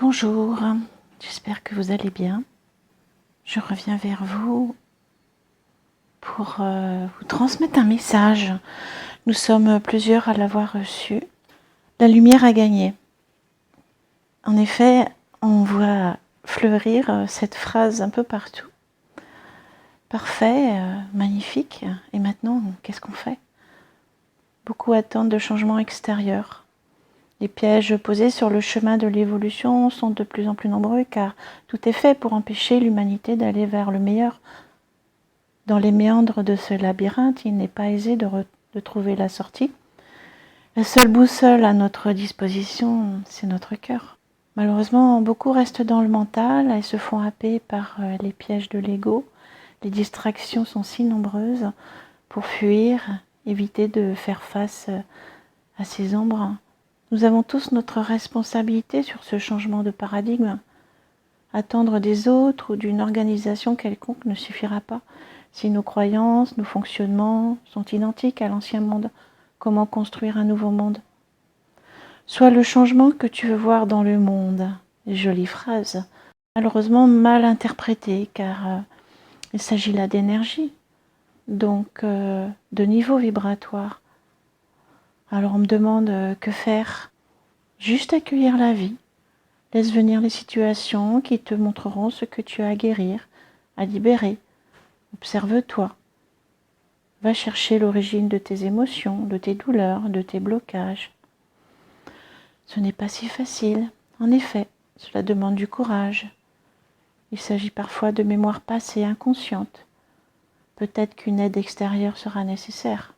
Bonjour, j'espère que vous allez bien. Je reviens vers vous pour vous transmettre un message. Nous sommes plusieurs à l'avoir reçu. La lumière a gagné. En effet, on voit fleurir cette phrase un peu partout. Parfait, magnifique. Et maintenant, qu'est-ce qu'on fait? Beaucoup attendent de changements extérieurs. Les pièges posés sur le chemin de l'évolution sont de plus en plus nombreux car tout est fait pour empêcher l'humanité d'aller vers le meilleur. Dans les méandres de ce labyrinthe, il n'est pas aisé de trouver la sortie. La seule boussole à notre disposition, c'est notre cœur. Malheureusement, beaucoup restent dans le mental et se font happer par les pièges de l'ego. Les distractions sont si nombreuses pour fuir, éviter de faire face à ces ombres. Nous avons tous notre responsabilité sur ce changement de paradigme. Attendre des autres ou d'une organisation quelconque ne suffira pas. Si nos croyances, nos fonctionnements sont identiques à l'ancien monde, comment construire un nouveau monde? Sois le changement que tu veux voir dans le monde. Jolie phrase, malheureusement mal interprétée car il s'agit là d'énergie, donc de niveau vibratoire. Alors on me demande que faire? Juste accueillir la vie. Laisse venir les situations qui te montreront ce que tu as à guérir, à libérer. Observe-toi. Va chercher l'origine de tes émotions, de tes douleurs, de tes blocages. Ce n'est pas si facile. En effet, cela demande du courage. Il s'agit parfois de mémoires passées inconscientes. Peut-être qu'une aide extérieure sera nécessaire.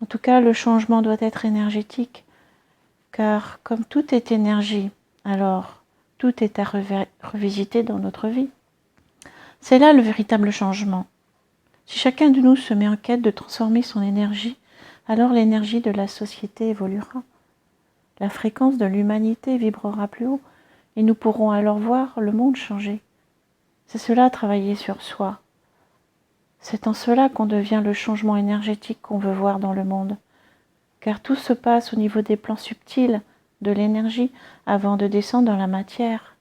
En tout cas, le changement doit être énergétique, car comme tout est énergie, alors tout est à revisiter dans notre vie. C'est là le véritable changement. Si chacun de nous se met en quête de transformer son énergie, alors l'énergie de la société évoluera. La fréquence de l'humanité vibrera plus haut et nous pourrons alors voir le monde changer. C'est cela, travailler sur soi. C'est en cela qu'on devient le changement énergétique qu'on veut voir dans le monde. Car tout se passe au niveau des plans subtils de l'énergie avant de descendre dans la matière.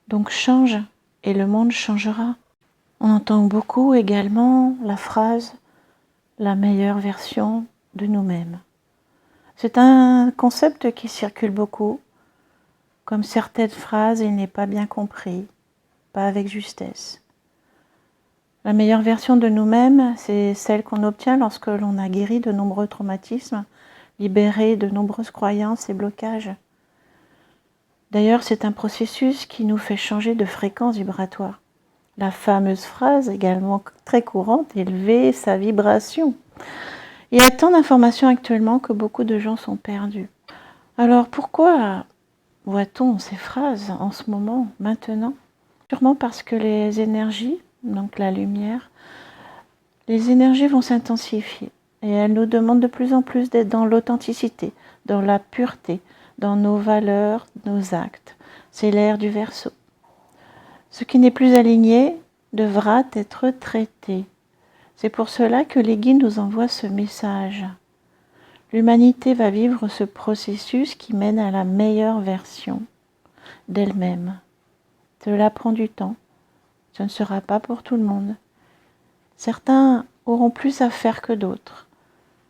Donc change et le monde changera. On entend beaucoup également la phrase « la meilleure version de nous-mêmes ». C'est un concept qui circule beaucoup. Comme certaines phrases, il n'est pas bien compris, pas avec justesse. La meilleure version de nous-mêmes, c'est celle qu'on obtient lorsque l'on a guéri de nombreux traumatismes, libéré de nombreuses croyances et blocages. D'ailleurs, c'est un processus qui nous fait changer de fréquence vibratoire. La fameuse phrase, également très courante, élever sa vibration. Il y a tant d'informations actuellement que beaucoup de gens sont perdus. Alors pourquoi voit-on ces phrases en ce moment, maintenant? Sûrement parce que les énergies, donc la lumière, les énergies vont s'intensifier et elles nous demandent de plus en plus d'être dans l'authenticité, dans la pureté, dans nos valeurs, nos actes. C'est l'ère du Verseau. Ce qui n'est plus aligné devra être traité. C'est pour cela que les guides nous envoient ce message. L'humanité va vivre ce processus qui mène à la meilleure version d'elle-même. Cela prend du temps. Ce ne sera pas pour tout le monde. Certains auront plus à faire que d'autres,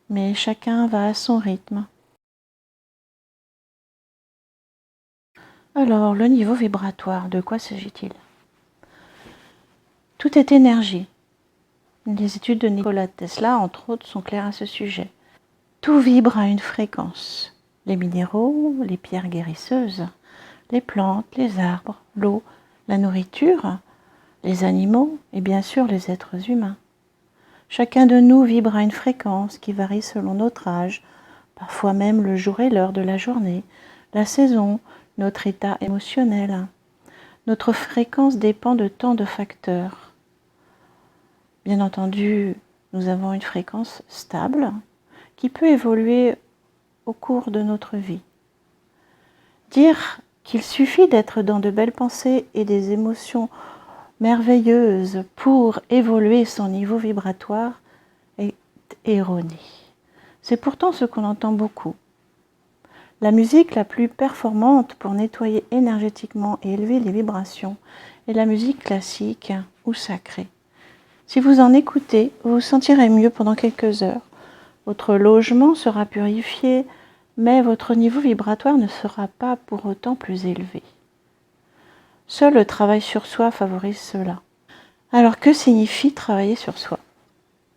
mais chacun va à son rythme. Alors, le niveau vibratoire, de quoi s'agit-il? Tout est énergie. Les études de Nikola Tesla, entre autres, sont claires à ce sujet. Tout vibre à une fréquence. Les minéraux, les pierres guérisseuses, les plantes, les arbres, l'eau, la nourriture, les animaux et bien sûr les êtres humains. Chacun de nous vibre à une fréquence qui varie selon notre âge, parfois même le jour et l'heure de la journée, la saison, notre état émotionnel. Notre fréquence dépend de tant de facteurs. Bien entendu, nous avons une fréquence stable qui peut évoluer au cours de notre vie. Dire qu'il suffit d'être dans de belles pensées et des émotions merveilleuses pour évoluer son niveau vibratoire est erroné. C'est pourtant ce qu'on entend beaucoup. La musique la plus performante pour nettoyer énergétiquement et élever les vibrations est la musique classique ou sacrée. Si vous en écoutez, vous vous sentirez mieux pendant quelques heures. Votre logement sera purifié, mais votre niveau vibratoire ne sera pas pour autant plus élevé. Seul le travail sur soi favorise cela. Alors que signifie travailler sur soi?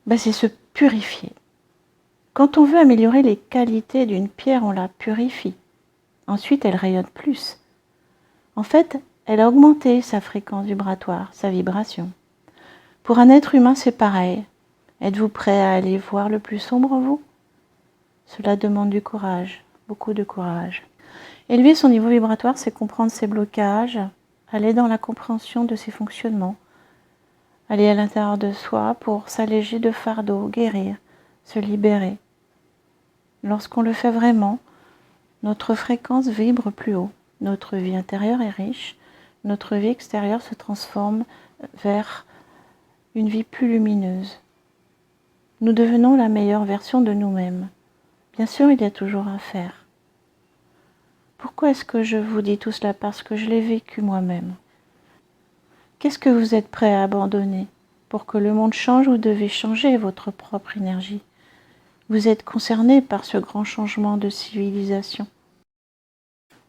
C'est se purifier. Quand on veut améliorer les qualités d'une pierre, on la purifie. Ensuite, elle rayonne plus. En fait, elle a augmenté sa fréquence vibratoire, sa vibration. Pour un être humain, c'est pareil. Êtes-vous prêt à aller voir le plus sombre, vous? Cela demande du courage, beaucoup de courage. Élever son niveau vibratoire, c'est comprendre ses blocages, aller dans la compréhension de ses fonctionnements, aller à l'intérieur de soi pour s'alléger de fardeaux, guérir, se libérer. Lorsqu'on le fait vraiment, notre fréquence vibre plus haut, notre vie intérieure est riche, notre vie extérieure se transforme vers une vie plus lumineuse. Nous devenons la meilleure version de nous-mêmes. Bien sûr, il y a toujours à faire. Pourquoi est-ce que je vous dis tout cela? Parce que je l'ai vécu moi-même. Qu'est-ce que vous êtes prêt à abandonner? Pour que le monde change, vous devez changer votre propre énergie. Vous êtes concerné par ce grand changement de civilisation.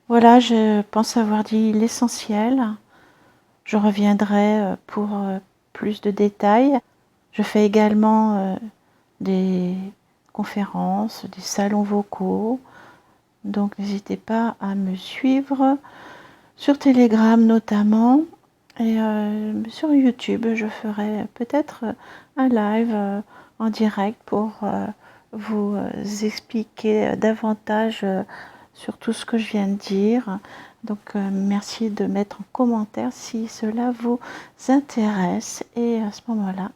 Voilà, je pense avoir dit l'essentiel. Je reviendrai pour plus de détails. Je fais également des conférences, des salons vocaux. Donc n'hésitez pas à me suivre sur Telegram notamment. Et sur YouTube, je ferai peut-être un live en direct pour vous expliquer davantage sur tout ce que je viens de dire. Donc merci de mettre en commentaire si cela vous intéresse. Et à ce moment-là,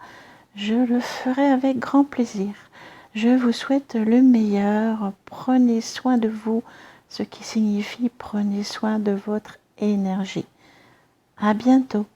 je le ferai avec grand plaisir. Je vous souhaite le meilleur. Prenez soin de vous, ce qui signifie prenez soin de votre énergie. À bientôt.